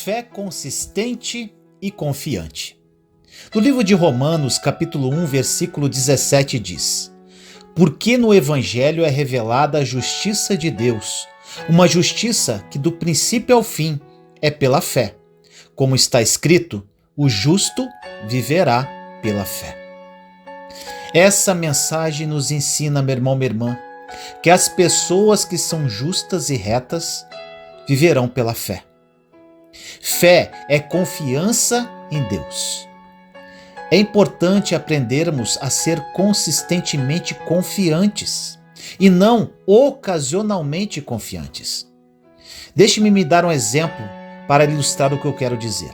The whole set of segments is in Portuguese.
fé consistente e confiante. No livro de Romanos, capítulo 1, versículo 17 diz: Porque no Evangelho é revelada a justiça de Deus, uma justiça que do princípio ao fim é pela fé. Como está escrito, o justo viverá pela fé. Essa mensagem nos ensina, meu irmão, minha irmã, que as pessoas que são justas e retas viverão pela fé. Fé é confiança em Deus. É importante aprendermos a ser consistentemente confiantes e não ocasionalmente confiantes. Deixe-me me dar um exemplo para ilustrar o que eu quero dizer.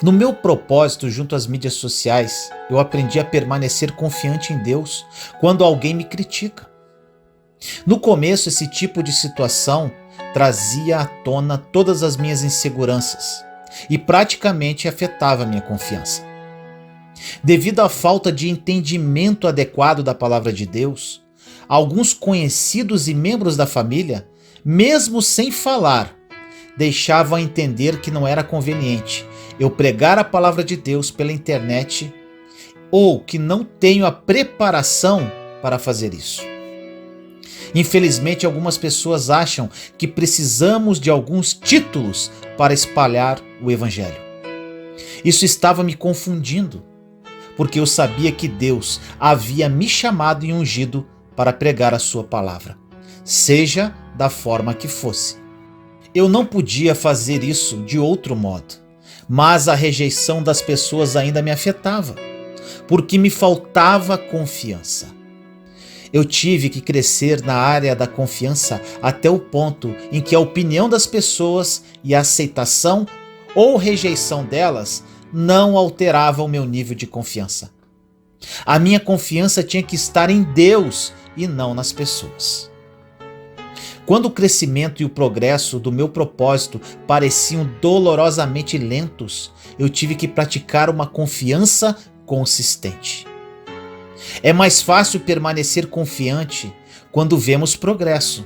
No meu propósito junto às mídias sociais, eu aprendi a permanecer confiante em Deus quando alguém me critica. No começo, esse tipo de situação trazia à tona todas as minhas inseguranças e praticamente afetava minha confiança. Devido à falta de entendimento adequado da palavra de Deus, alguns conhecidos e membros da família, mesmo sem falar, deixavam a entender que não era conveniente eu pregar a palavra de Deus pela internet ou que não tenho a preparação para fazer isso. Infelizmente, algumas pessoas acham que precisamos de alguns títulos para espalhar o Evangelho. Isso estava me confundindo, porque eu sabia que Deus havia me chamado e ungido para pregar a sua palavra, seja da forma que fosse. Eu não podia fazer isso de outro modo, mas a rejeição das pessoas ainda me afetava, porque me faltava confiança. Eu tive que crescer na área da confiança até o ponto em que a opinião das pessoas e a aceitação ou rejeição delas não alterava o meu nível de confiança. A minha confiança tinha que estar em Deus e não nas pessoas. Quando o crescimento e o progresso do meu propósito pareciam dolorosamente lentos, eu tive que praticar uma confiança consistente. É mais fácil permanecer confiante quando vemos progresso,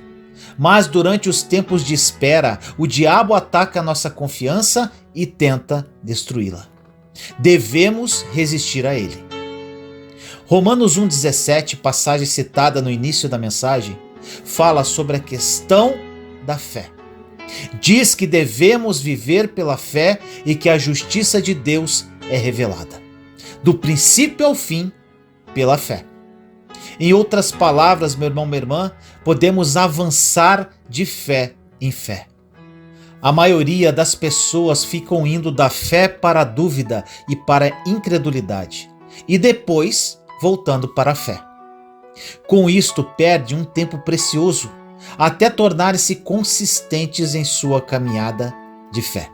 mas durante os tempos de espera, o diabo ataca a nossa confiança e tenta destruí-la. Devemos resistir a ele. Romanos 1,17, passagem citada no início da mensagem, fala sobre a questão da fé. Diz que devemos viver pela fé e que a justiça de Deus é revelada, do princípio ao fim, pela fé. Em outras palavras, meu irmão, minha irmã, podemos avançar de fé em fé. A maioria das pessoas ficam indo da fé para a dúvida e para a incredulidade, e depois voltando para a fé. Com isto, perde um tempo precioso até tornarem-se consistentes em sua caminhada de fé.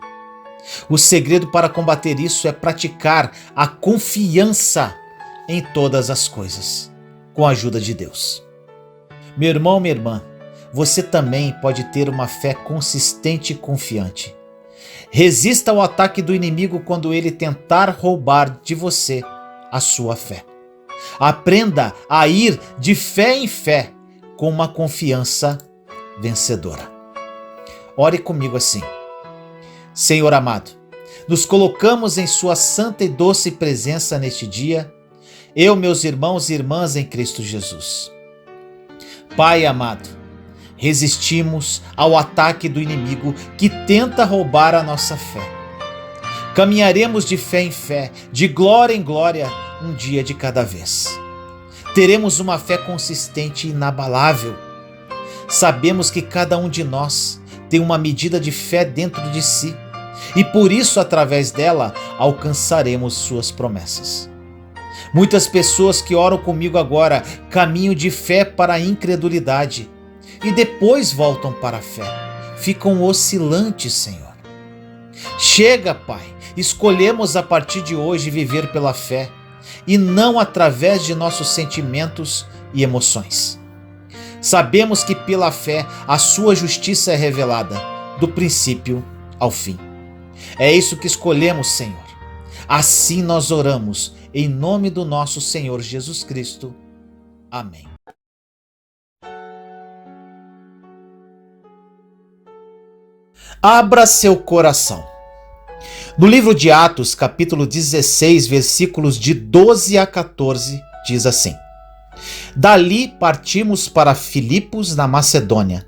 O segredo para combater isso é praticar a confiança em todas as coisas, com a ajuda de Deus. Meu irmão, minha irmã, você também pode ter uma fé consistente e confiante. Resista ao ataque do inimigo quando ele tentar roubar de você a sua fé. Aprenda a ir de fé em fé com uma confiança vencedora. Ore comigo assim: Senhor amado, nos colocamos em sua santa e doce presença neste dia, eu, meus irmãos e irmãs em Cristo Jesus. Pai amado, resistimos ao ataque do inimigo que tenta roubar a nossa fé. Caminharemos de fé em fé, de glória em glória, um dia de cada vez. Teremos uma fé consistente e inabalável. Sabemos que cada um de nós tem uma medida de fé dentro de si e por isso, através dela, alcançaremos suas promessas. Muitas pessoas que oram comigo agora caminham de fé para a incredulidade e depois voltam para a fé. Ficam oscilantes, Senhor. Chega, Pai, escolhemos a partir de hoje viver pela fé e não através de nossos sentimentos e emoções. Sabemos que pela fé a sua justiça é revelada, do princípio ao fim. É isso que escolhemos, Senhor. Assim nós oramos, em nome do nosso Senhor Jesus Cristo. Amém. Abra seu coração. No livro de Atos, capítulo 16, versículos de 12 a 14, diz assim: Dali partimos para Filipos, na Macedônia,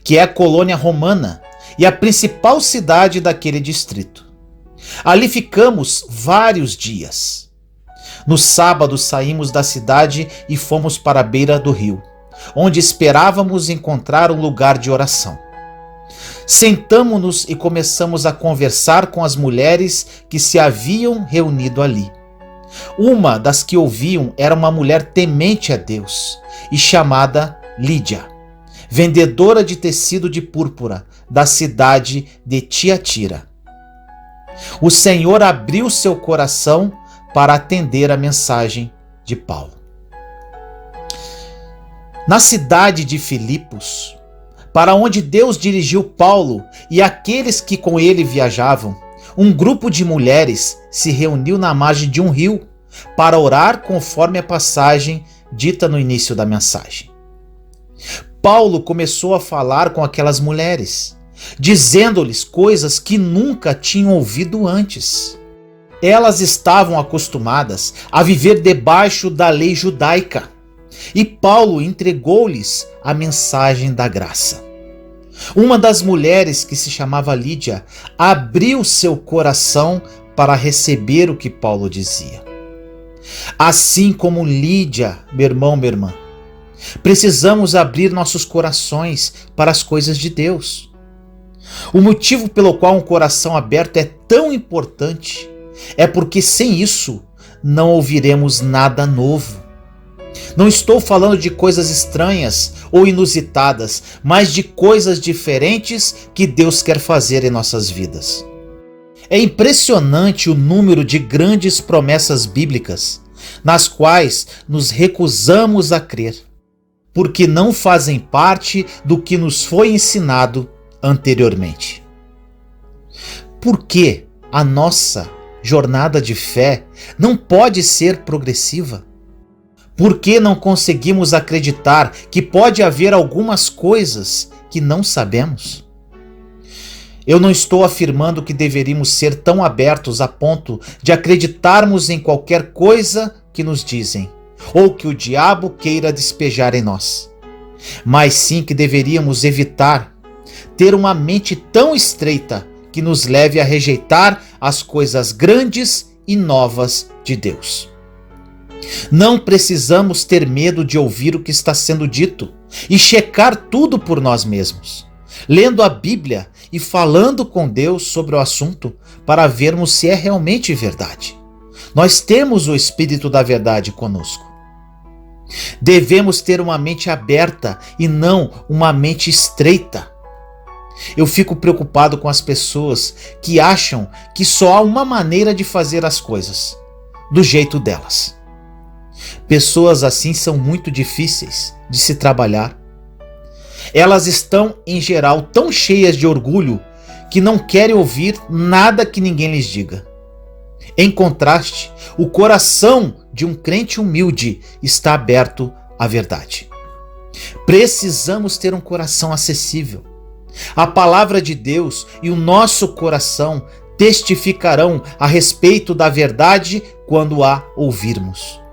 que é a colônia romana e a principal cidade daquele distrito. Ali ficamos vários dias. No sábado saímos da cidade e fomos para a beira do rio, onde esperávamos encontrar um lugar de oração. Sentamo-nos e começamos a conversar com as mulheres que se haviam reunido ali. Uma das que ouviam era uma mulher temente a Deus e chamada Lídia, vendedora de tecido de púrpura da cidade de Tiatira. O Senhor abriu seu coração para atender a mensagem de Paulo. Na cidade de Filipos, para onde Deus dirigiu Paulo e aqueles que com ele viajavam, um grupo de mulheres se reuniu na margem de um rio para orar conforme a passagem dita no início da mensagem. Paulo começou a falar com aquelas mulheres, dizendo-lhes coisas que nunca tinham ouvido antes. Elas estavam acostumadas a viver debaixo da lei judaica, e Paulo entregou-lhes a mensagem da graça. Uma das mulheres, que se chamava Lídia, abriu seu coração para receber o que Paulo dizia. Assim como Lídia, meu irmão, minha irmã, precisamos abrir nossos corações para as coisas de Deus. O motivo pelo qual um coração aberto é tão importante é porque sem isso não ouviremos nada novo. Não estou falando de coisas estranhas ou inusitadas, mas de coisas diferentes que Deus quer fazer em nossas vidas. É impressionante o número de grandes promessas bíblicas nas quais nos recusamos a crer, porque não fazem parte do que nos foi ensinado anteriormente. Por que a nossa jornada de fé não pode ser progressiva? Por que não conseguimos acreditar que pode haver algumas coisas que não sabemos? Eu não estou afirmando que deveríamos ser tão abertos a ponto de acreditarmos em qualquer coisa que nos dizem, ou que o diabo queira despejar em nós. Mas sim que deveríamos evitar ter uma mente tão estreita que nos leve a rejeitar as coisas grandes e novas de Deus. Não precisamos ter medo de ouvir o que está sendo dito e checar tudo por nós mesmos, lendo a Bíblia e falando com Deus sobre o assunto para vermos se é realmente verdade. Nós temos o Espírito da Verdade conosco. Devemos ter uma mente aberta e não uma mente estreita. Eu fico preocupado com as pessoas que acham que só há uma maneira de fazer as coisas, do jeito delas. Pessoas assim são muito difíceis de se trabalhar. Elas estão, em geral, tão cheias de orgulho que não querem ouvir nada que ninguém lhes diga. Em contraste, o coração de um crente humilde está aberto à verdade. Precisamos ter um coração acessível. A palavra de Deus e o nosso coração testificarão a respeito da verdade quando a ouvirmos.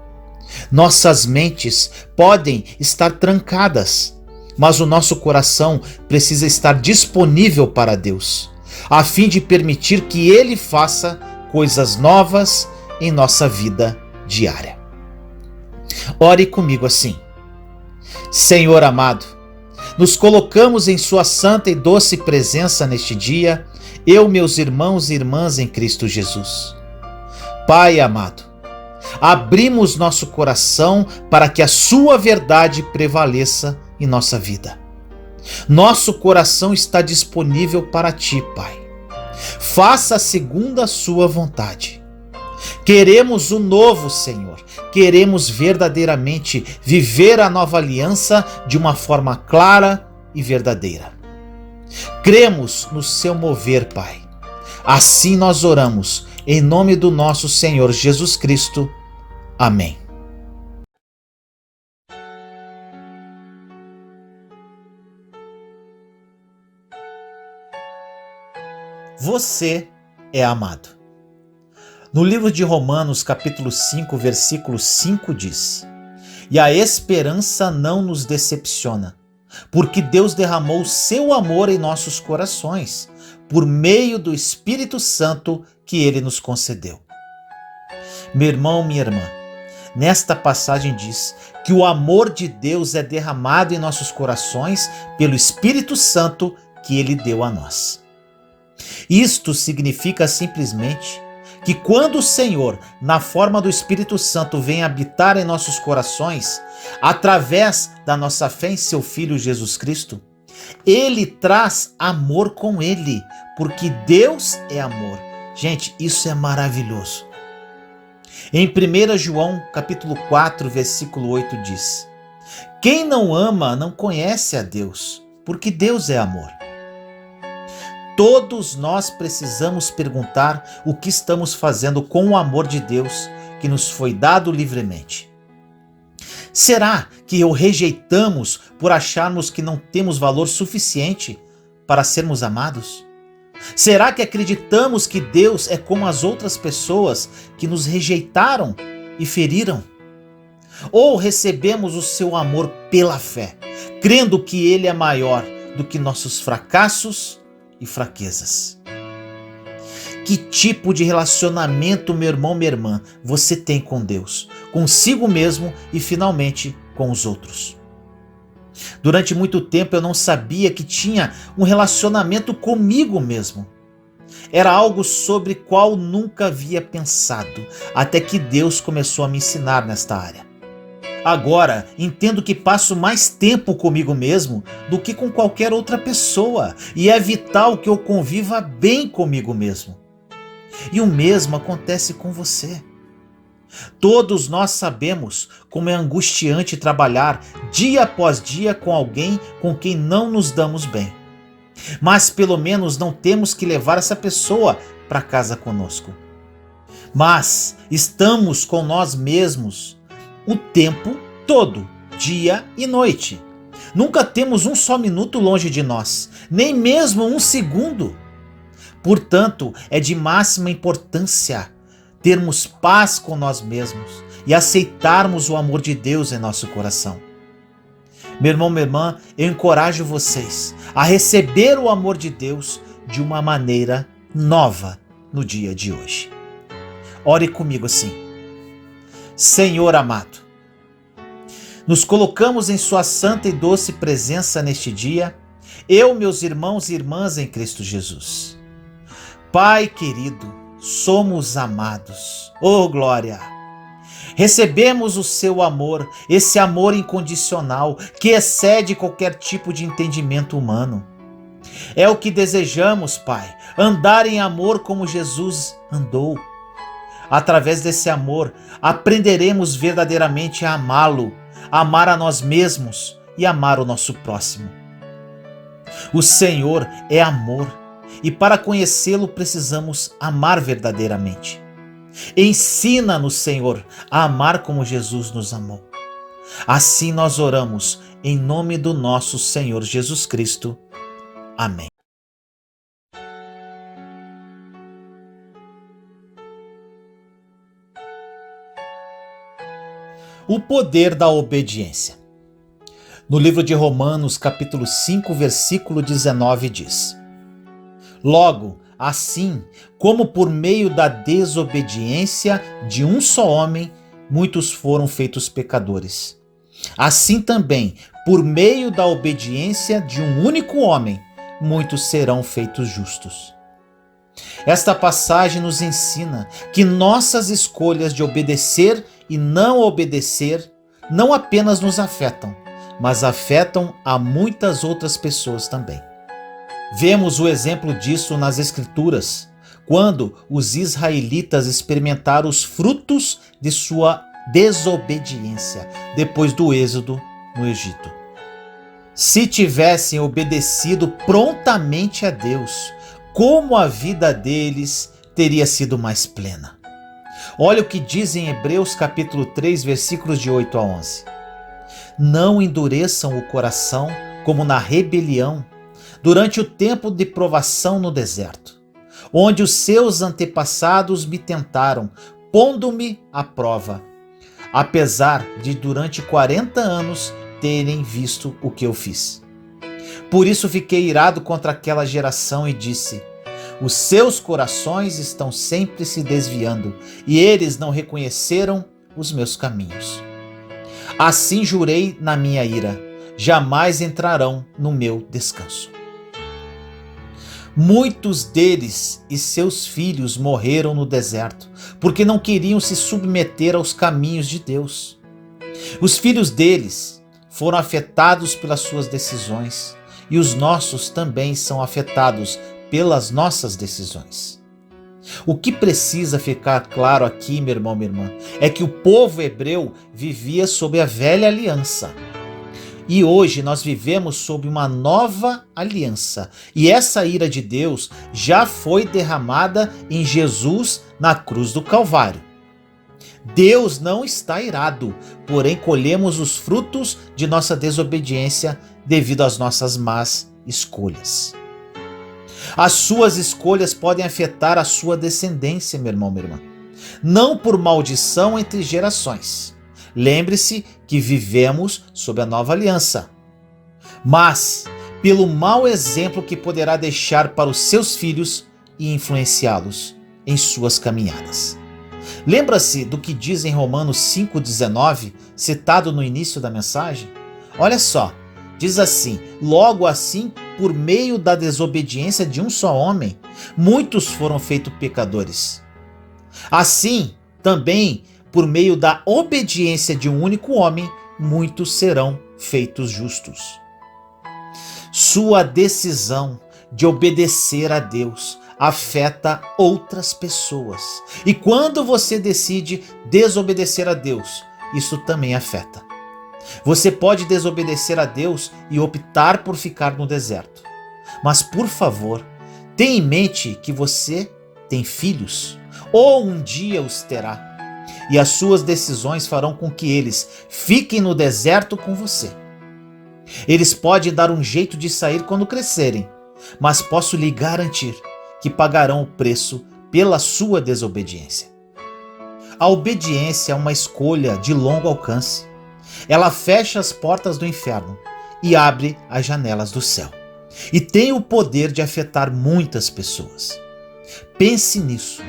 Nossas mentes podem estar trancadas, mas o nosso coração precisa estar disponível para Deus, a fim de permitir que Ele faça coisas novas em nossa vida diária. Ore comigo assim: Senhor amado, nos colocamos em Sua santa e doce presença neste dia, eu, meus irmãos e irmãs em Cristo Jesus. Pai amado, abrimos nosso coração para que a Sua verdade prevaleça em nossa vida. Nosso coração está disponível para Ti, Pai. Faça segundo a Sua vontade. Queremos o novo, Senhor. Queremos verdadeiramente viver a nova aliança de uma forma clara e verdadeira. Cremos no Seu mover, Pai. Assim nós oramos, em nome do nosso Senhor Jesus Cristo. Amém. Você é amado. No livro de Romanos, capítulo 5, versículo 5 diz: E a esperança não nos decepciona, porque Deus derramou o seu amor em nossos corações, por meio do Espírito Santo que Ele nos concedeu. Meu irmão, minha irmã, nesta passagem diz que o amor de Deus é derramado em nossos corações pelo Espírito Santo que Ele deu a nós. Isto significa simplesmente que quando o Senhor, na forma do Espírito Santo, vem habitar em nossos corações, através da nossa fé em seu Filho Jesus Cristo, Ele traz amor com Ele, porque Deus é amor. Gente, isso é maravilhoso. Em 1 João, capítulo 4, versículo 8 diz: Quem não ama não conhece a Deus, porque Deus é amor. Todos nós precisamos perguntar o que estamos fazendo com o amor de Deus que nos foi dado livremente. Será que o rejeitamos por acharmos que não temos valor suficiente para sermos amados? Será que acreditamos que Deus é como as outras pessoas que nos rejeitaram e feriram? Ou recebemos o seu amor pela fé, crendo que Ele é maior do que nossos fracassos e fraquezas? Que tipo de relacionamento, meu irmão, minha irmã, você tem com Deus, consigo mesmo e finalmente com os outros? Durante muito tempo eu não sabia que tinha um relacionamento comigo mesmo. Era algo sobre qual nunca havia pensado, até que Deus começou a me ensinar nesta área. Agora, entendo que passo mais tempo comigo mesmo do que com qualquer outra pessoa, e é vital que eu conviva bem comigo mesmo. E o mesmo acontece com você. Todos nós sabemos como é angustiante trabalhar dia após dia com alguém com quem não nos damos bem. Mas pelo menos não temos que levar essa pessoa para casa conosco. Mas estamos com nós mesmos o tempo todo, dia e noite. Nunca temos um só minuto longe de nós, nem mesmo um segundo. Portanto, é de máxima importância termos paz com nós mesmos e aceitarmos o amor de Deus em nosso coração. Meu irmão, minha irmã, eu encorajo vocês a receber o amor de Deus de uma maneira nova no dia de hoje. Ore comigo assim: Senhor amado, nos colocamos em sua santa e doce presença neste dia, eu, meus irmãos e irmãs em Cristo Jesus. Pai querido, somos amados. Oh, glória! Recebemos o seu amor, esse amor incondicional que excede qualquer tipo de entendimento humano. É o que desejamos, Pai, andar em amor como Jesus andou. Através desse amor, aprenderemos verdadeiramente a amá-lo, amar a nós mesmos e amar o nosso próximo. O Senhor é amor. E para conhecê-lo precisamos amar verdadeiramente. Ensina-nos, Senhor, a amar como Jesus nos amou. Assim nós oramos, em nome do nosso Senhor Jesus Cristo. Amém. O poder da obediência. No livro de Romanos, capítulo 5, versículo 19 diz: Logo, assim como por meio da desobediência de um só homem, muitos foram feitos pecadores, assim também, por meio da obediência de um único homem, muitos serão feitos justos. Esta passagem nos ensina que nossas escolhas de obedecer e não obedecer não apenas nos afetam, mas afetam a muitas outras pessoas também. Vemos o exemplo disso nas Escrituras, quando os israelitas experimentaram os frutos de sua desobediência depois do êxodo no Egito. Se tivessem obedecido prontamente a Deus, como a vida deles teria sido mais plena. Olha o que diz em Hebreus capítulo 3, versículos de 8 a 11. Não endureçam o coração como na rebelião, durante o tempo de provação no deserto, onde os seus antepassados me tentaram, pondo-me à prova, apesar de durante 40 anos terem visto o que eu fiz. Por isso fiquei irado contra aquela geração e disse: os seus corações estão sempre se desviando, e eles não reconheceram os meus caminhos. Assim jurei na minha ira: jamais entrarão no meu descanso. Muitos deles e seus filhos morreram no deserto, porque não queriam se submeter aos caminhos de Deus. Os filhos deles foram afetados pelas suas decisões, e os nossos também são afetados pelas nossas decisões. O que precisa ficar claro aqui, meu irmão, minha irmã, é que o povo hebreu vivia sob a velha aliança. E hoje nós vivemos sob uma nova aliança. E essa ira de Deus já foi derramada em Jesus na cruz do Calvário. Deus não está irado, porém colhemos os frutos de nossa desobediência devido às nossas más escolhas. As suas escolhas podem afetar a sua descendência, meu irmão, minha irmã. Não por maldição entre gerações. Lembre-se que vivemos sob a nova aliança, mas pelo mau exemplo que poderá deixar para os seus filhos e influenciá-los em suas caminhadas. Lembra-se do que diz em Romanos 5,19, citado no início da mensagem? Olha só, diz assim: logo assim, por meio da desobediência de um só homem, muitos foram feitos pecadores. Assim, também, por meio da obediência de um único homem, muitos serão feitos justos. Sua decisão de obedecer a Deus afeta outras pessoas. E quando você decide desobedecer a Deus, isso também afeta. Você pode desobedecer a Deus e optar por ficar no deserto. Mas, por favor, tenha em mente que você tem filhos, ou um dia os terá. E as suas decisões farão com que eles fiquem no deserto com você. Eles podem dar um jeito de sair quando crescerem, mas posso lhe garantir que pagarão o preço pela sua desobediência. A obediência é uma escolha de longo alcance. Ela fecha as portas do inferno e abre as janelas do céu. E tem o poder de afetar muitas pessoas. Pense nisso.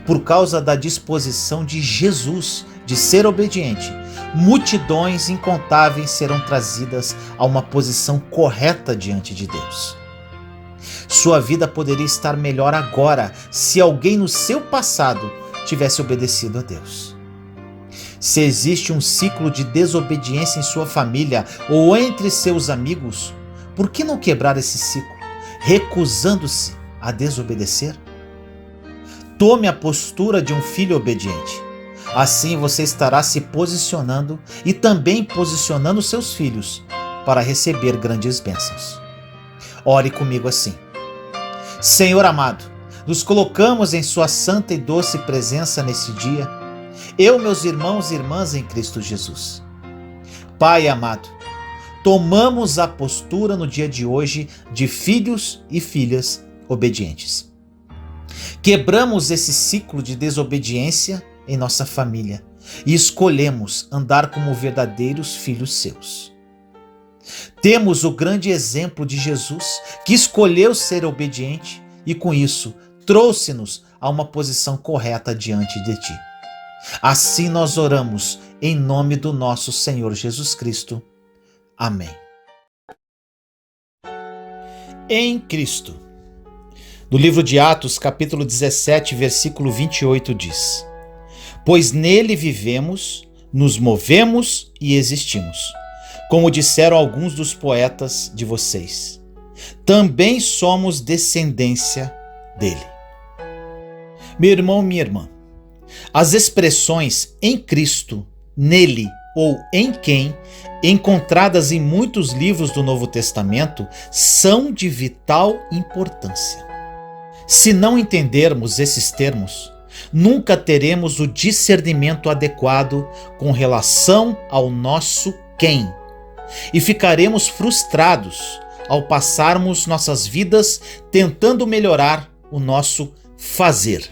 Por causa da disposição de Jesus de ser obediente, multidões incontáveis serão trazidas a uma posição correta diante de Deus. Sua vida poderia estar melhor agora se alguém no seu passado tivesse obedecido a Deus. Se existe um ciclo de desobediência em sua família ou entre seus amigos, por que não quebrar esse ciclo, recusando-se a desobedecer? Tome a postura de um filho obediente. Assim você estará se posicionando e também posicionando seus filhos para receber grandes bênçãos. Ore comigo assim: Senhor amado, nos colocamos em sua santa e doce presença nesse dia, eu, meus irmãos e irmãs em Cristo Jesus. Pai amado, tomamos a postura no dia de hoje de filhos e filhas obedientes. Quebramos esse ciclo de desobediência em nossa família e escolhemos andar como verdadeiros filhos seus. Temos o grande exemplo de Jesus, que escolheu ser obediente e com isso trouxe-nos a uma posição correta diante de ti. Assim nós oramos em nome do nosso Senhor Jesus Cristo. Amém. Em Cristo. No livro de Atos, capítulo 17, versículo 28 diz: pois nele vivemos, nos movemos e existimos, como disseram alguns dos poetas de vocês. Também somos descendência dele. Meu irmão, minha irmã, as expressões em Cristo, nele ou em quem, encontradas em muitos livros do Novo Testamento, são de vital importância. Se não entendermos esses termos, nunca teremos o discernimento adequado com relação ao nosso quem, e ficaremos frustrados ao passarmos nossas vidas tentando melhorar o nosso fazer.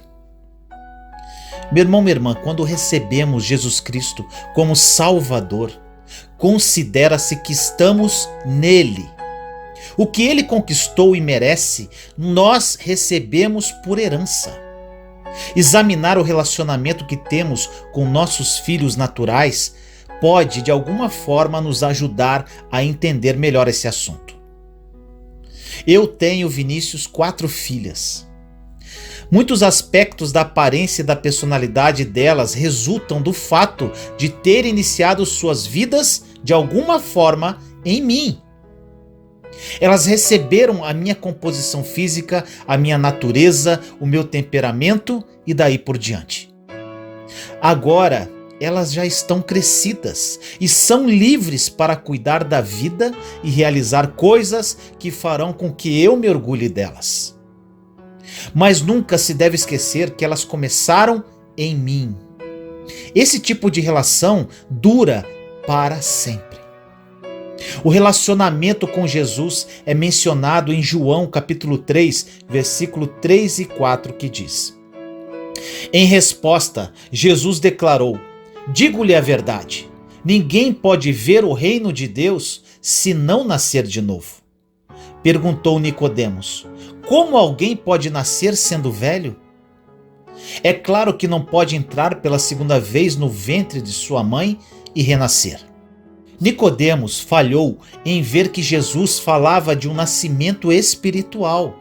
Meu irmão, minha irmã, quando recebemos Jesus Cristo como Salvador, considera-se que estamos nele. O que ele conquistou e merece, nós recebemos por herança. Examinar o relacionamento que temos com nossos filhos naturais pode, de alguma forma, nos ajudar a entender melhor esse assunto. Eu tenho, Vinícius, 4 filhas. Muitos aspectos da aparência e da personalidade delas resultam do fato de ter iniciado suas vidas, de alguma forma, em mim. Elas receberam a minha composição física, a minha natureza, o meu temperamento e daí por diante. Agora, elas já estão crescidas e são livres para cuidar da vida e realizar coisas que farão com que eu me orgulhe delas. Mas nunca se deve esquecer que elas começaram em mim. Esse tipo de relação dura para sempre. O relacionamento com Jesus é mencionado em João capítulo 3, versículo 3 e 4, que diz: Em resposta, Jesus declarou: Digo-lhe a verdade, ninguém pode ver o reino de Deus se não nascer de novo. Perguntou Nicodemos: Como alguém pode nascer sendo velho? É claro que não pode entrar pela segunda vez no ventre de sua mãe e renascer. Nicodemos falhou em ver que Jesus falava de um nascimento espiritual,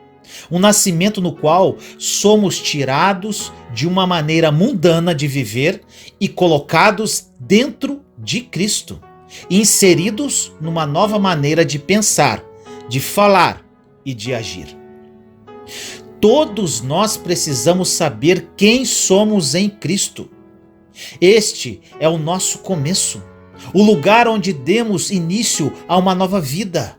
um nascimento no qual somos tirados de uma maneira mundana de viver e colocados dentro de Cristo, inseridos numa nova maneira de pensar, de falar e de agir. Todos nós precisamos saber quem somos em Cristo. Este é o nosso começo, o lugar onde demos início a uma nova vida.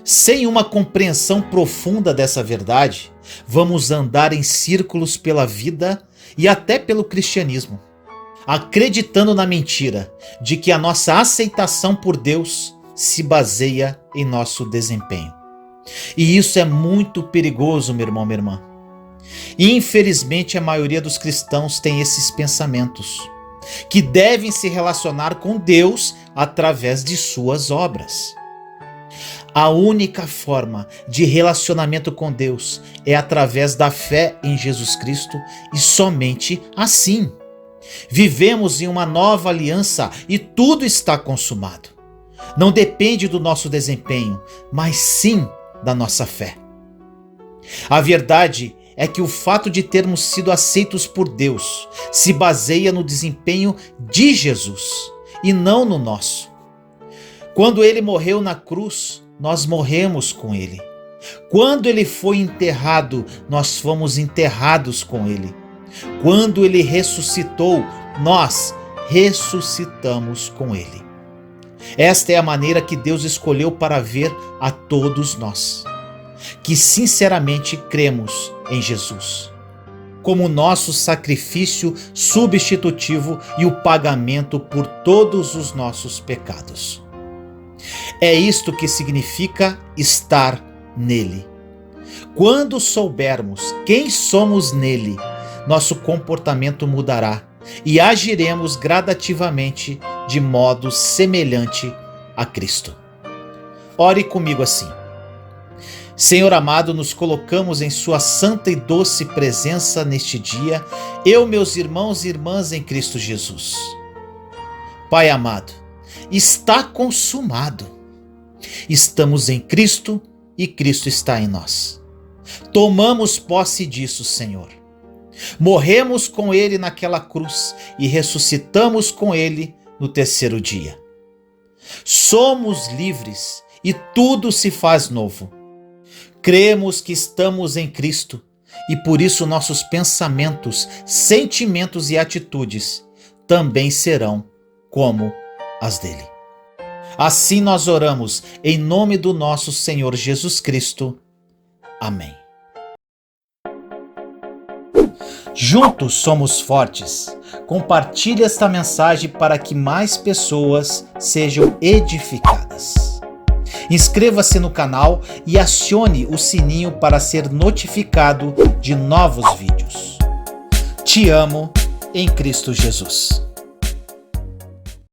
Sem uma compreensão profunda dessa verdade, vamos andar em círculos pela vida e até pelo cristianismo, acreditando na mentira de que a nossa aceitação por Deus se baseia em nosso desempenho. E isso é muito perigoso, meu irmão, minha irmã. E infelizmente a maioria dos cristãos tem esses pensamentos, que devem se relacionar com Deus através de suas obras. A única forma de relacionamento com Deus é através da fé em Jesus Cristo e somente assim. Vivemos em uma nova aliança e tudo está consumado. Não depende do nosso desempenho, mas sim da nossa fé. A verdade é que o fato de termos sido aceitos por Deus se baseia no desempenho de Jesus e não no nosso. Quando ele morreu na cruz, nós morremos com ele. Quando ele foi enterrado, nós fomos enterrados com ele. Quando ele ressuscitou, nós ressuscitamos com ele. Esta é a maneira que Deus escolheu para ver a todos nós, que sinceramente cremos em Jesus, como nosso sacrifício substitutivo e o pagamento por todos os nossos pecados. É isto que significa estar nele. Quando soubermos quem somos nele, nosso comportamento mudará e agiremos gradativamente de modo semelhante a Cristo. Ore comigo assim: Senhor amado, nos colocamos em sua santa e doce presença neste dia, eu, meus irmãos e irmãs em Cristo Jesus. Pai amado, está consumado. Estamos em Cristo e Cristo está em nós. Tomamos posse disso, Senhor. Morremos com ele naquela cruz e ressuscitamos com ele no terceiro dia. Somos livres e tudo se faz novo. Cremos que estamos em Cristo e por isso nossos pensamentos, sentimentos e atitudes também serão como as dele. Assim nós oramos em nome do nosso Senhor Jesus Cristo. Amém. Juntos somos fortes. Compartilhe esta mensagem para que mais pessoas sejam edificadas. Inscreva-se no canal e acione o sininho para ser notificado de novos vídeos. Te amo em Cristo Jesus.